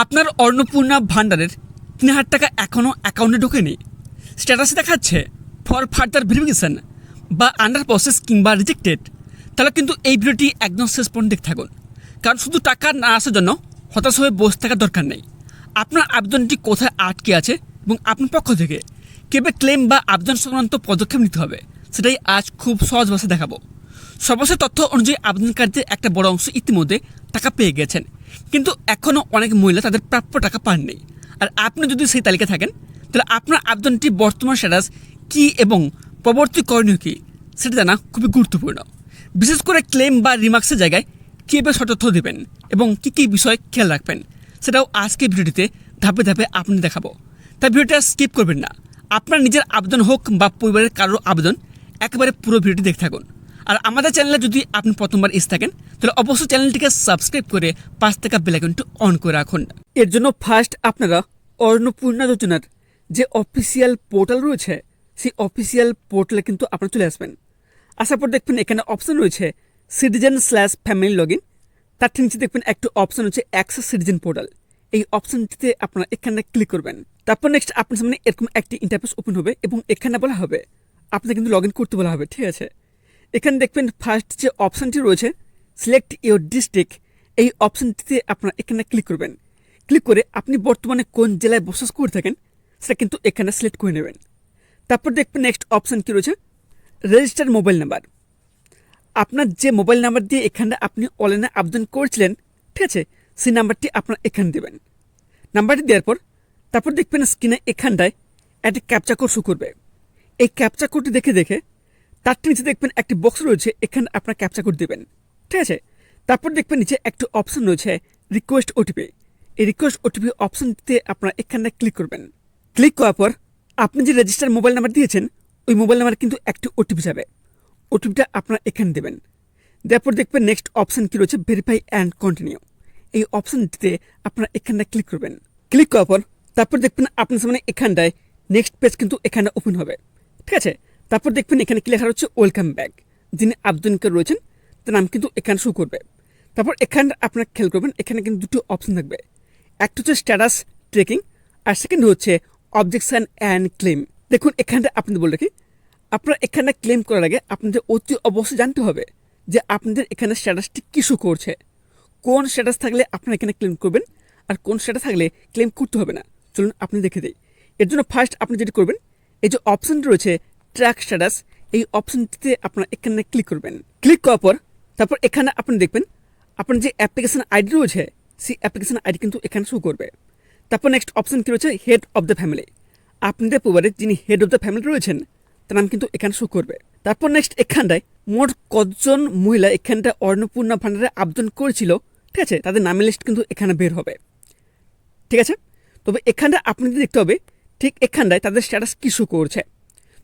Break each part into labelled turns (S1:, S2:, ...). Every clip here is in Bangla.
S1: আপনার অন্নপূর্ণা ভান্ডারের ৩,০০০ টাকা এখনও অ্যাকাউন্টে ঢোকেনি, স্ট্যাটাসে দেখাচ্ছে ফর ফার্দার ভেরিফিকেশন বা আন্ডার প্রসেস কিংবা রিজেক্টেড, তাহলে কিন্তু এই ভিডিওটি একদম শেষ পর্যন্ত দেখতে থাকুন। কারণ শুধু টাকা না আসার জন্য হতাশ হয়ে বসে থাকার দরকার নেই। আপনার আবেদনটি কোথায় আটকে আছে এবং আপনার পক্ষ থেকে কীভাবে ক্লেম বা আবেদন সংক্রান্ত পদক্ষেপ নিতে হবে সেটাই আজ খুব সহজ ভাষায় দেখাবো। সর্বশেষ তথ্য অনুযায়ী আবেদনকারীদের একটা বড় অংশ ইতিমধ্যে টাকা পেয়ে গেছেন, কিন্তু এখনও অনেক মহিলা তাদের প্রাপ্য টাকা পাননি। আর আপনি যদি সেই তালিকা থাকেন তাহলে আপনার আবেদনটি বর্তমান স্ট্যাটাস কী এবং পরবর্তী করণীয় কী সেটা জানা খুবই গুরুত্বপূর্ণ। বিশেষ করে ক্লেম বা রিমার্কসের জায়গায় কীভাবে সতর্ক দেবেন এবং কী কী বিষয় খেয়াল রাখবেন সেটাও আজকে ভিডিওটিতে ধাপে ধাপে আপনি দেখাবো। তাই ভিডিওটা স্কিপ করবেন না। আপনার নিজের আবেদন হোক বা পরিবারের কারোর আবেদন, একেবারে পুরো ভিডিওটি দেখতে থাকুন। আর আমাদের চ্যানেলে যদি আপনি প্রথমবার এসে থাকেন তাহলে অবশ্যই চ্যানেলটিকে সাবস্ক্রাইব করে পাশ থাকা বেল আইকনটি অন করে রাখুন। এর জন্য ফার্স্ট আপনারা অন্নপূর্ণা যোজনার যে অফিসিয়াল পোর্টাল রয়েছে সেই অফিসিয়াল পোর্টালে কিন্তু আপনারা চলে আসবেন। আসার পর দেখবেন এখানে অপশন রয়েছে সিটিজেন/ফ্যামিলি লগ ইন। তার ঠিক নিচে দেখবেন একটু অপশন হচ্ছে অ্যাক্সেস সিটিজেন পোর্টাল। এই অপশনটিতে আপনারা এখানে ক্লিক করবেন। তারপর নেক্সট আপনার সামনে এরকম একটি ইন্টারফেস ওপেন হবে এবং এখানে বলা হবে আপনাকে কিন্তু লগ ইন করতে বলা হবে। ঠিক আছে, এখানে দেখবেন ফার্স্ট যে অপশানটি রয়েছে সিলেক্ট ইউর ডিস্ট্রিক্ট, এই অপশানটিতে আপনারা এখানে ক্লিক করবেন। ক্লিক করে আপনি বর্তমানে কোন জেলায় বসবাস করে থাকেন সেটা কিন্তু এখানে সিলেক্ট করে নেবেন। তারপর দেখবেন নেক্সট অপশান কী রয়েছে রেজিস্টার মোবাইল নাম্বার। আপনার যে মোবাইল নাম্বার দিয়ে এখানে আপনি অনলাইনে আবেদন করেছিলেন, ঠিক আছে, সেই নাম্বারটি আপনারা এখানে দেবেন। নাম্বারটি দেওয়ার পর তারপর দেখবেন স্ক্রিনে এখানটায় একটি ক্যাপচা কোড শো করবে। এই ক্যাপচা কোডটি দেখে তার নিচে দেখবেন একটি বক্স রয়েছে, এখানে আপনার ক্যাপচা কোড দেবেন। ঠিক আছে, তারপর দেখবেন নিচে একটি অপশন রয়েছে রিকোয়েস্ট ওটিপি। এই রিকোয়েস্ট ওটিপি অপশনটিতে আপনারা এখানে ক্লিক করবেন। ক্লিক করার পর আপনি যে রেজিস্টার মোবাইল নাম্বার দিয়েছেন ওই মোবাইল নাম্বার কিন্তু একটি ওটিপি যাবে। ওটিপিটা আপনারা এখানে দেবেন। তারপর দেখবেন নেক্সট অপশন কী রয়েছে ভেরিফাই অ্যান্ড কন্টিনিউ। এই অপশনটিতে আপনারা এখানে ক্লিক করবেন। ক্লিক করার পর তারপর দেখবেন আপনার সামনে এখানটায় নেক্সট পেজ কিন্তু এখানে ওপেন হবে। ঠিক আছে, তারপর দেখবেন এখানে কি লেখা রয়েছে ওয়েলকাম ব্যাক। যিনি আবেদনকারী রয়েছেন তার নাম কিন্তু এখানে শো করবে। তারপর এখানে আপনারা খেয়াল করবেন এখানে কিন্তু দুটো অপশন থাকবে, একটা হচ্ছে স্ট্যাটাস ট্রেকিং আর সেকেন্ড হচ্ছে অবজেকশন অ্যান্ড ক্লেম। দেখুন এখানটা আপনাদের বলে রাখি, আপনারা এখানে ক্লেম করার আগে আপনাদের অতি অবশ্যই জানতে হবে যে আপনাদের এখানে স্ট্যাটাসটি কী শো করছে, কোন স্ট্যাটাস থাকলে আপনারা এখানে ক্লেম করবেন আর কোন স্ট্যাটাস থাকলে ক্লেম করতে হবে না। চলুন আপনি দেখে দিই। এর জন্য ফার্স্ট আপনি যেটি করবেন এই যে অপশানটি রয়েছে ট্র্যাক স্ট্যাটাস, এই অপশানটিতে আপনারা এখানে ক্লিক করবেন। ক্লিক করার পর তারপর এখানে আপনি দেখবেন আপনার যে অ্যাপ্লিকেশন আইডি রয়েছে সেই অ্যাপ্লিকেশন আইডি কিন্তু এখানে শো করবে। তারপর নেক্সট অপশান কী রয়েছে হেড অফ দ্য ফ্যামিলি। আপনাদের পরিবারে যিনি হেড অফ দ্য ফ্যামিলি রয়েছেন তার নাম কিন্তু এখানে শো করবে। তারপর নেক্সট এখানটায় মোট কতজন মহিলা এখানটায় অন্নপূর্ণা ভান্ডারে আবেদন করেছিল, ঠিক আছে, তাদের নামের লিস্ট কিন্তু এখানে বের হবে। ঠিক আছে, তবে এখানটা আপনাদের দেখতে হবে ঠিক এখানটায় তাদের স্ট্যাটাস কী শো করছে।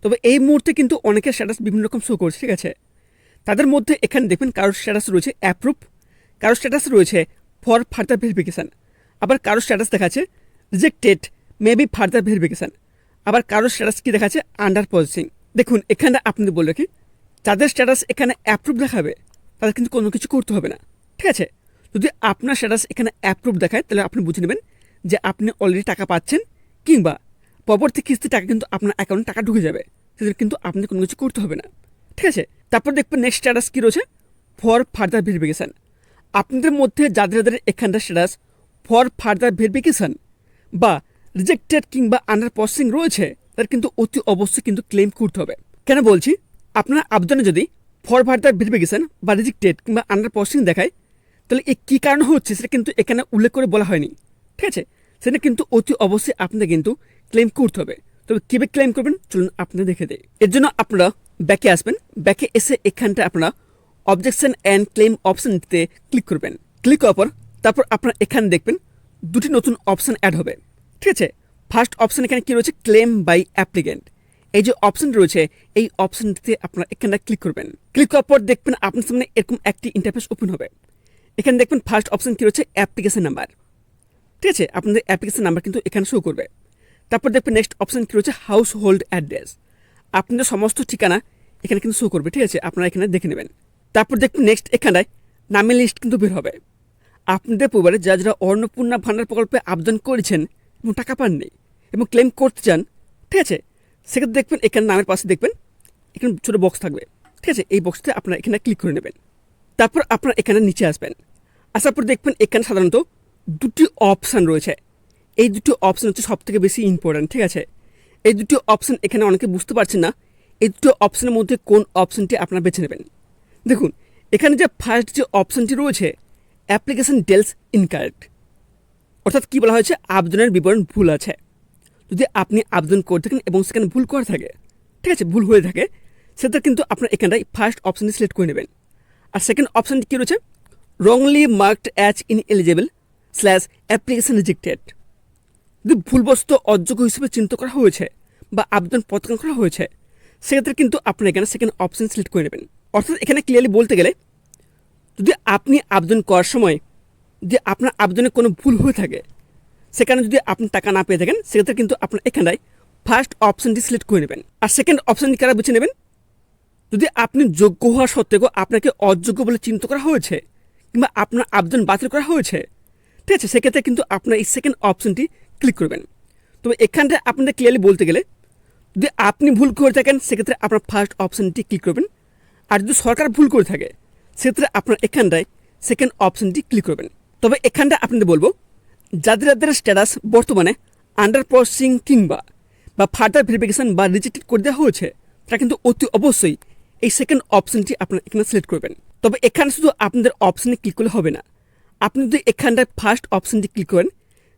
S1: তবে এই মুহূর্তে কিন্তু অনেকের স্ট্যাটাস বিভিন্ন রকম শো করছে। ঠিক আছে, তাদের মধ্যে এখানে দেখবেন কারোর স্ট্যাটাস রয়েছে অ্যাপ্রুভ, কারোর স্ট্যাটাস রয়েছে ফর ফার্দার ভেরিফিকেশান, আবার কারোর স্ট্যাটাস দেখাচ্ছে রিজেক্টেড মেবি ফার্দার ভেরিফিকেশান, আবার কারোর স্ট্যাটাস কি দেখাচ্ছে আন্ডার প্রসেসিং। দেখুন এখানে আপনাদের বলে রাখি যাদের স্ট্যাটাস এখানে অ্যাপ্রুভ দেখাবে তাদের কিন্তু কোনো কিছু করতে হবে না। ঠিক আছে, যদি আপনার স্ট্যাটাস এখানে অ্যাপ্রুভ দেখায় তাহলে আপনি বুঝে নেবেন যে আপনি অলরেডি টাকা পাচ্ছেন কিংবা পরবর্তী কিস্তি টাকা কিন্তু আপনার অ্যাকাউন্টে টাকা ঢুকে যাবে, সেটা কিন্তু আপনি কোনো কিছু করতে হবে না। ঠিক আছে, তারপর দেখবেন নেক্সট স্ট্যাটাস কী রয়েছে ফর ফার্দার ভেরিফিকেশান। আপনাদের মধ্যে যাদের এখানটার স্ট্যাটাস ফর ফার্দার ভেরিফিকেশান বা রিজেক্টেড কিংবা আন্ডার প্রসেসিং রয়েছে তার কিন্তু অতি অবশ্যই কিন্তু ক্লেম করতে হবে। কেন বলছি, আপনার আবেদনে যদি ফর ফার্দার ভেরিফিকেশান বা রিজেক্টেড কিংবা আন্ডার প্রসেসিং দেখায় তাহলে এই কী কারণ হচ্ছে সেটা কিন্তু এখানে উল্লেখ করে বলা হয়নি। ঠিক আছে, সেটা কিন্তু অতি অবশ্যই আপনাদের কিন্তু ক্লেম করতে হবে। তবে কীভাবে ক্লেম করবেন চলুন আপনাদের দেখে দেয়। এর জন্য আপনারা ব্যাকে আসবেন। ব্যাকে এসে এখানটা আপনারা অবজেকশন অ্যান্ড ক্লেম অপশানটিতে ক্লিক করবেন। ক্লিক করার পর তারপর আপনারা এখানে দেখবেন দুটি নতুন অপশান অ্যাড হবে। ঠিক আছে, ফার্স্ট অপশান এখানে কী রয়েছে ক্লেম বাই অ্যাপ্লিকেন্ট। এই যে অপশান রয়েছে এই অপশানটিতে আপনারা এখানে ক্লিক করবেন। ক্লিক করার পর দেখবেন আপনার সামনে এরকম একটি ইন্টারফেস ওপেন হবে। এখানে দেখবেন ফার্স্ট অপশান কী রয়েছে অ্যাপ্লিকেশন নাম্বার। ঠিক আছে, আপনাদের অ্যাপ্লিকেশন নাম্বার কিন্তু এখানে শো করবে। তারপর দেখবেন নেক্সট অপশান কী রয়েছে হাউস হোল্ড অ্যাড্রেস। আপনাদের সমস্ত ঠিকানা এখানে কিন্তু শো করবে। ঠিক আছে, আপনারা এখানে দেখে নেবেন। তারপর দেখবেন নেক্সট এখানটায় নামের লিস্ট কিন্তু বের হবে। আপনাদের পরিবারে যারা যারা অন্নপূর্ণা ভাণ্ডার প্রকল্পে আবেদন করেছেন এবং টাকা পাননি এবং ক্লেম করতে চান, ঠিক আছে, সেক্ষেত্রে দেখবেন এখানে নামের পাশে দেখবেন এখানে ছোটো বক্স থাকবে, ঠিক আছে, এই বক্সতে আপনারা এখানে ক্লিক করে নেবেন। তারপর আপনারা এখানে নিচে আসবেন, আসার পর দেখবেন এখানে সাধারণত দুটি অপশান রয়েছে। এই দুটি অপশান হচ্ছে সবথেকে বেশি ইম্পর্ট্যান্ট, ঠিক আছে। এই দুটি অপশান এখানে অনেকে বুঝতে পারছেন না, এই দুটো অপশানের মধ্যে কোন অপশানটি আপনারা বেছে নেবেন। দেখুন এখানে যে ফার্স্ট যে অপশানটি রয়েছে অ্যাপ্লিকেশন ডিটেলস ইনকারেক্ট, অর্থাৎ কী বলা হয়েছে আবেদনের বিবরণ ভুল আছে। যদি আপনি আবেদন করে থাকেন এবং সেখানে ভুল করা থাকে, ঠিক আছে, ভুল হয়ে থাকে, সেটা কিন্তু আপনার এখানটায় ফার্স্ট অপশানটি সিলেক্ট করে নেবেন। আর সেকেন্ড অপশানটি কী রয়েছে, wrongly marked as ineligible / application rejected. যদি ভুলবশত অযোগ্য হিসেবে চিহ্নিত করা হয়েছে বা আবেদন প্রত্যাখ্যান করা হয়েছে, সেক্ষেত্রে কিন্তু আপনার এখানে সেকেন্ড অপশান সিলেক্ট করে নেবেন। অর্থাৎ এখানে ক্লিয়ারলি বলতে গেলে যদি আপনি আবেদন করার সময় যে আপনার আবেদনে কোনো ভুল হয়ে থাকে, সেখানে যদি আপনি টাকা না পেয়ে থাকেন, সেক্ষেত্রে কিন্তু আপনার এখানটায় ফার্স্ট অপশানটি সিলেক্ট করে নেবেন। আর সেকেন্ড অপশানটি কারা বেছে নেবেন, যদি আপনি যোগ্য হওয়া সত্ত্বেও আপনাকে অযোগ্য বলে চিহ্নিত করা হয়েছে কিংবা আপনার আবেদন বাতিল করা হয়েছে, ঠিক আছে, সেক্ষেত্রে কিন্তু আপনার এই সেকেন্ড অপশানটি ক্লিক করবেন। তবে এখানটায় আপনাদের ক্লিয়ারলি বলতে গেলে যদি আপনি ভুল করে থাকেন, সেক্ষেত্রে আপনার ফার্স্ট অপশানটি ক্লিক করবেন। আর যদি সরকার ভুল করে থাকে, সেক্ষেত্রে আপনার এখানটায় সেকেন্ড অপশানটি ক্লিক করবেন। তবে এখানটায় আপনাদের বলবো, যাদের যাদের স্ট্যাটাস বর্তমানে আন্ডার প্রসেসিং কিংবা ফার্দার ভেরিফিকেশান বা রিজেক্টেড করে দেওয়া হয়েছে, তারা কিন্তু অতি অবশ্যই এই সেকেন্ড অপশানটি আপনারা এখানে সিলেক্ট করবেন। তবে এখানে শুধু আপনাদের অপশানে ক্লিক করলে হবে না, আপনি যদি এখানটায় ফার্স্ট অপশানটি ক্লিক করেন,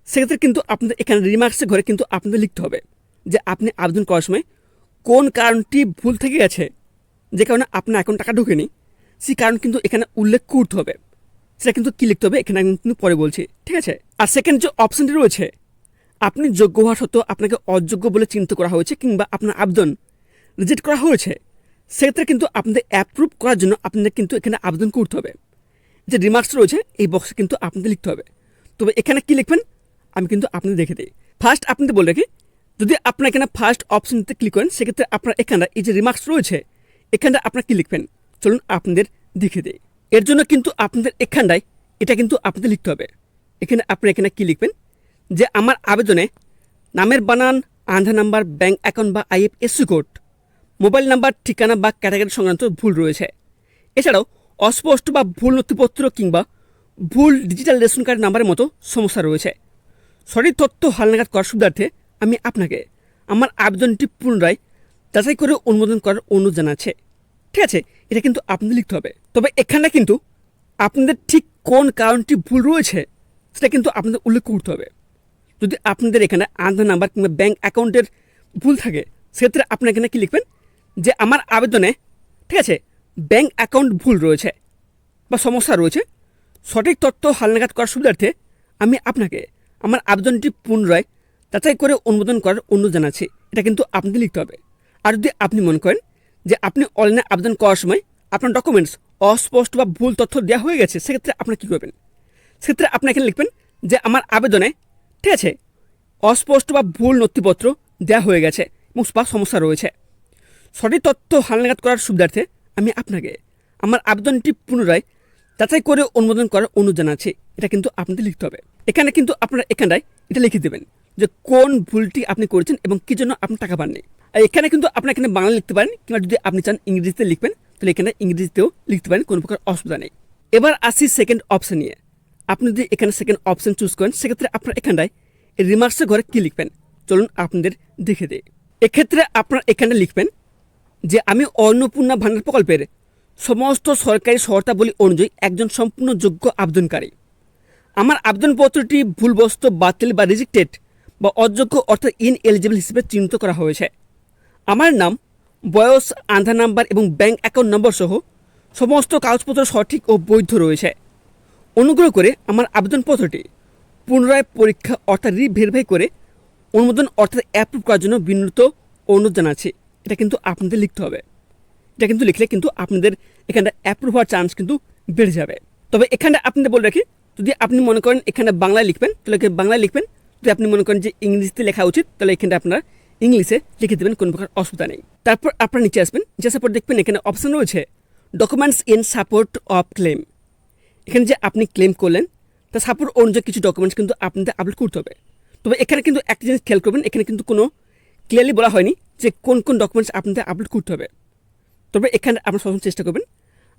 S1: সেক্ষেত্রে কিন্তু আপনাদের এখানে রিমার্কসের ঘরে কিন্তু আপনাদের লিখতে হবে যে আপনি আবেদন করার সময় কোন কারণটি ভুল থেকে গেছে, যে কারণে আপনার এখন টাকা ঢোকেনি, সেই কারণ কিন্তু এখানে উল্লেখ করতে হবে। সেটা কিন্তু কী লিখতে হবে এখানে আমি কিন্তু পরে বলছি, ঠিক আছে। আর সেকেন্ড যে অপশানটি রয়েছে, আপনি যোগ্য হওয়া সত্ত্বেও আপনাকে অযোগ্য বলে চিহ্নিত করা হয়েছে কিংবা আপনার আবেদন রিজেক্ট করা হয়েছে, সেক্ষেত্রে কিন্তু আপনাদের অ্যাপ্রুভ করার জন্য আপনাদের কিন্তু এখানে আবেদন করতে হবে। যে রিমার্কস রয়েছে এই বক্সে কিন্তু আপনাদের লিখতে হবে। তবে এখানে কী লিখবেন আমি কিন্তু আপনাদের দেখে দিই। ফার্স্ট আপনাদের বলে রাখি, যদি আপনার এখানে ফার্স্ট অপশানতে ক্লিক করেন, সেক্ষেত্রে আপনার এখানে এই যে রিমার্কস রয়েছে এখানটা আপনার কী লিখবেন চলুন আপনাদের দেখে দিই। এর জন্য কিন্তু আপনাদের এখানটায় এটা কিন্তু আপনাদের লিখতে হবে। এখানে আপনি এখানে কী লিখবেন যে আমার আবেদনে নামের বানান, আধার নাম্বার, ব্যাঙ্ক অ্যাকাউন্ট বা IFSC কোড, মোবাইল নাম্বার, ঠিকানা বা ক্যাটাগরি সংক্রান্ত ভুল রয়েছে। এছাড়াও অস্পষ্ট বা ভুল নথিপত্র কিংবা ভুল ডিজিটাল রেশন কার্ড নাম্বারের মতো সমস্যা রয়েছে। সঠিক তথ্য হালনাগাদ করার সুবিধার্থে আমি আপনাকে আমার আবেদনটি পুনরায় যাচাই করে অনুমোদন করার অনুরোধ জানাচ্ছে, ঠিক আছে। এটা কিন্তু আপনাদের লিখতে হবে। তবে এখানে কিন্তু আপনাদের ঠিক কোন কারণটি ভুল রয়েছে সেটা কিন্তু আপনাদের উল্লেখ করতে হবে। যদি আপনাদের এখানে আধার নাম্বার কিংবা ব্যাঙ্ক অ্যাকাউন্টের ভুল থাকে, সেক্ষেত্রে আপনি এখানে কী লিখবেন যে আমার আবেদনে, ঠিক আছে, ব্যাঙ্ক অ্যাকাউন্ট ভুল রয়েছে বা সমস্যা রয়েছে, সঠিক তথ্য হালনাগাদ করার সুবিধার্থে আমি আপনাকে আমার আবেদনটি পুনরায় যাচাই করে অনুমোদন করার অনুরোধ জানাচ্ছি। এটা কিন্তু আপনাদের লিখতে হবে। আর যদি আপনি মনে করেন যে আপনি অনলাইনে আবেদন করার সময় আপনার ডকুমেন্টস অস্পষ্ট বা ভুল তথ্য দেওয়া হয়ে গেছে, সেক্ষেত্রে আপনার কী করবেন, সেক্ষেত্রে আপনি এখানে লিখবেন যে আমার আবেদনে, ঠিক আছে, অস্পষ্ট বা ভুল নথিপত্র দেওয়া হয়ে গেছে এবং বা সমস্যা রয়েছে। সঠিক তথ্য হালনাগাদ করার সুবিধার্থে আমি আপনাকে আমার আবেদনটি পুনরায় যাচাই করে অনুমোদন করার অনুরোধ জানাচ্ছি। এটা কিন্তু আপনাদের লিখতে হবে। এখানে কিন্তু আপনারা এখানটায় এটা লিখে দেবেন যে কোন ভুলটি আপনি করেছেন এবং কী জন্য আপনি টাকা পাননি। আর এখানে কিন্তু আপনার এখানে বাংলা লিখতে পারেন কিংবা যদি আপনি চান ইংরেজিতে লিখবেন তাহলে এখানে ইংরেজিতেও লিখতে পারেন, কোনো প্রকার অসুবিধা নেই। এবার আসি সেকেন্ড অপশান নিয়ে। আপনি যদি এখানে সেকেন্ড অপশান চুজ করেন, সেক্ষেত্রে আপনার এখানটায় রিমার্কসের ঘরে কী লিখবেন চলুন আপনাদের দেখে দিই। এক্ষেত্রে আপনার এখানে লিখবেন যে আমি অন্নপূর্ণা ভাণ্ডার প্রকল্পের সমস্ত সরকারি শর্তাবলী অনুযায়ী একজন সম্পূর্ণ যোগ্য আবেদনকারী। আমার আবেদনপত্রটি ভুলবশত বাতিল বা রিজেক্টেড বা অযোগ্য অর্থাৎ ইনএলিজিবল হিসেবে চিহ্নিত করা হয়েছে। আমার নাম, বয়স, আধার নাম্বার এবং ব্যাঙ্ক অ্যাকাউন্ট নম্বর সহ সমস্ত কাগজপত্র সঠিক ও বৈধ রয়েছে। অনুগ্রহ করে আমার আবেদনপত্রটি পুনরায় পরীক্ষা অর্থাৎ রিভেরিফাই করে অনুমোদন অর্থাৎ অ্যাপ্রুভ করার জন্য বিনীত অনুরোধ জানাচ্ছি। এটা কিন্তু আপনাদের লিখতে হবে। এটা কিন্তু লিখলে কিন্তু আপনাদের এখানটা অ্যাপ্রুভ হওয়ার চান্স কিন্তু বেড়ে যাবে। তবে এখানে আপনাদের বলে রাখি, যদি আপনি মনে করেন এখানে বাংলায় লিখবেন তাহলে বাংলায় লিখবেন, যদি আপনি মনে করেন যে ইংরেজিতে লেখা উচিত তাহলে এখানে আপনারা ইংলিশে লিখে দেবেন, কোনো প্রকার অসুবিধা নেই। তারপর আপনারা নিচে আসবেন, নিচে আসার পর দেখবেন এখানে অপশান রয়েছে documents in support of clans. এখানে যে আপনি ক্লেম করলেন তা সাপোজ অনুযায়ী কিছু ডকুমেন্টস কিন্তু আপনাদের আপলোড করতে হবে। তবে এখানে কিন্তু একটা জিনিস খেয়াল করবেন, এখানে কিন্তু কোনো ক্লিয়ারলি বলা হয়নি যে কোন কোন ডকুমেন্টস আপনাদের আপলোড করতে হবে। তবে এখানে আপনারা সবসময় চেষ্টা করবেন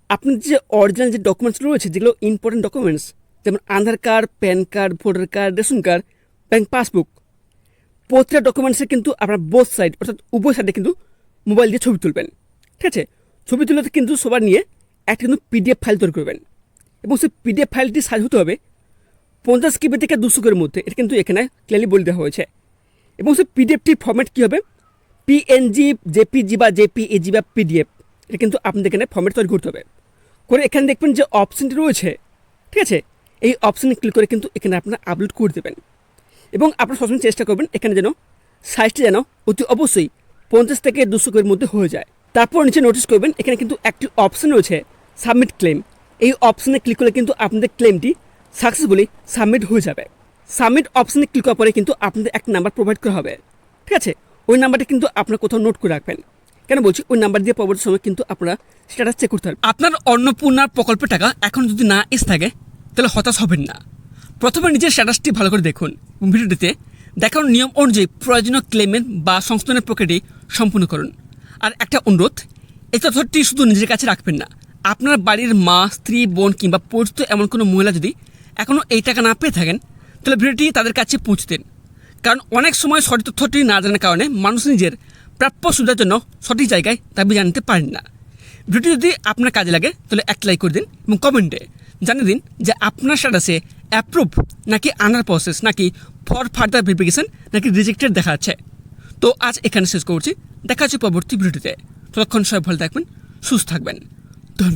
S1: আপনার যে অরিজিনাল যে ডকুমেন্টস রয়েছে, যেগুলো ইম্পর্টেন্ট ডকুমেন্টস, যেমন Aadhaar card, PAN card, voter card, ration card, bank passbook, প্রতিটা ডকুমেন্টসে কিন্তু আপনার বোথ সাইড অর্থাৎ উভয় সাইডে কিন্তু মোবাইল দিয়ে ছবি তুলবেন। ঠিক আছে, ছবি তুলে কিন্তু সবার নিয়ে একটা কিন্তু পিডিএফ ফাইল তৈরি করবেন এবং সেই পিডিএফ ফাইলটি সাইজ হতে হবে 50 KB থেকে 200 KB মধ্যে। এটা কিন্তু এখানে ক্লিয়ারলি বলে দেওয়া হয়েছে। এবং সেই পিডিএফটির ফর্ম্যাট কী হবে, PNG, JPG বা JPEG বা PDF, এটা কিন্তু আপনাদের এখানে ফর্ম্যাট তৈরি করতে হবে। করে এখানে দেখবেন যে অপশানটি রয়েছে, ঠিক আছে, এই অপশানে ক্লিক করে কিন্তু এখানে আপনারা আপলোড করে দেবেন। এবং আপনারা সবসময় চেষ্টা করবেন এখানে যেন সাইজটি যেন অতি অবশ্যই 50 থেকে 200 KB মধ্যে হয়ে যায়। তারপর নিচে নোটিস করবেন এখানে কিন্তু একটি অপশান রয়েছে সাবমিট ক্লেম। এই অপশানে ক্লিক করলে কিন্তু আপনাদের ক্লেমটি সাকসেসফুলি সাবমিট হয়ে যাবে। সাবমিট অপশানে ক্লিক করার পরে কিন্তু আপনাদের একটা নাম্বার প্রোভাইড করা হবে। ঠিক আছে, ওই নাম্বারটা কিন্তু আপনারা কোথাও নোট করে রাখবেন। কেন বলছি, ওই নাম্বার দিয়ে পরবর্তী সময় কিন্তু আপনারা স্ট্যাটাস চেক করতে পারবেন। আপনার অন্নপূর্ণার প্রকল্পের টাকা এখন যদি না এসে থাকে তাহলে হতাশ হবেন না। প্রথমে নিজের স্ট্যাটাসটি ভালো করে দেখুন এবং ভিডিওটিতে দেখানো নিয়ম অনুযায়ী প্রয়োজনীয় ক্লেমের বা সংশোধনের প্রক্রিয়াটি সম্পূর্ণ করুন। আর একটা অনুরোধ, এই তথ্যটি শুধু নিজের কাছে রাখবেন না, আপনার বাড়ির মা, স্ত্রী, বোন কিংবা পরিচিত এমন কোনো মহিলা যদি এখনও এই টাকা না পেয়ে থাকেন তাহলে ভিডিওটি তাদের কাছে পৌঁছে দিন। কারণ অনেক সময় সঠিক তথ্যটি না জানার কারণে মানুষ নিজের প্রাপ্য সুবিধার জন্য সঠিক জায়গায় দাবি জানাতে পারেন না। ভিডিওটি যদি আপনার কাজে লাগে তাহলে একটা লাইক করে দিন এবং কমেন্টে জানিয়ে দিন যে আপনার স্ট্যাটাসে অ্যাপ্রুভ নাকি আন্ডার প্রসেস নাকি ফর ফার্দার ভেরিফিকেশন নাকি রিজেক্টেড দেখা যাচ্ছে। তো আজ এখানে শেষ করছি, দেখা হচ্ছে পরবর্তী ভিডিওতে। ততক্ষণ সবাই ভালো থাকবেন, সুস্থ থাকবেন, ধন্যবাদ।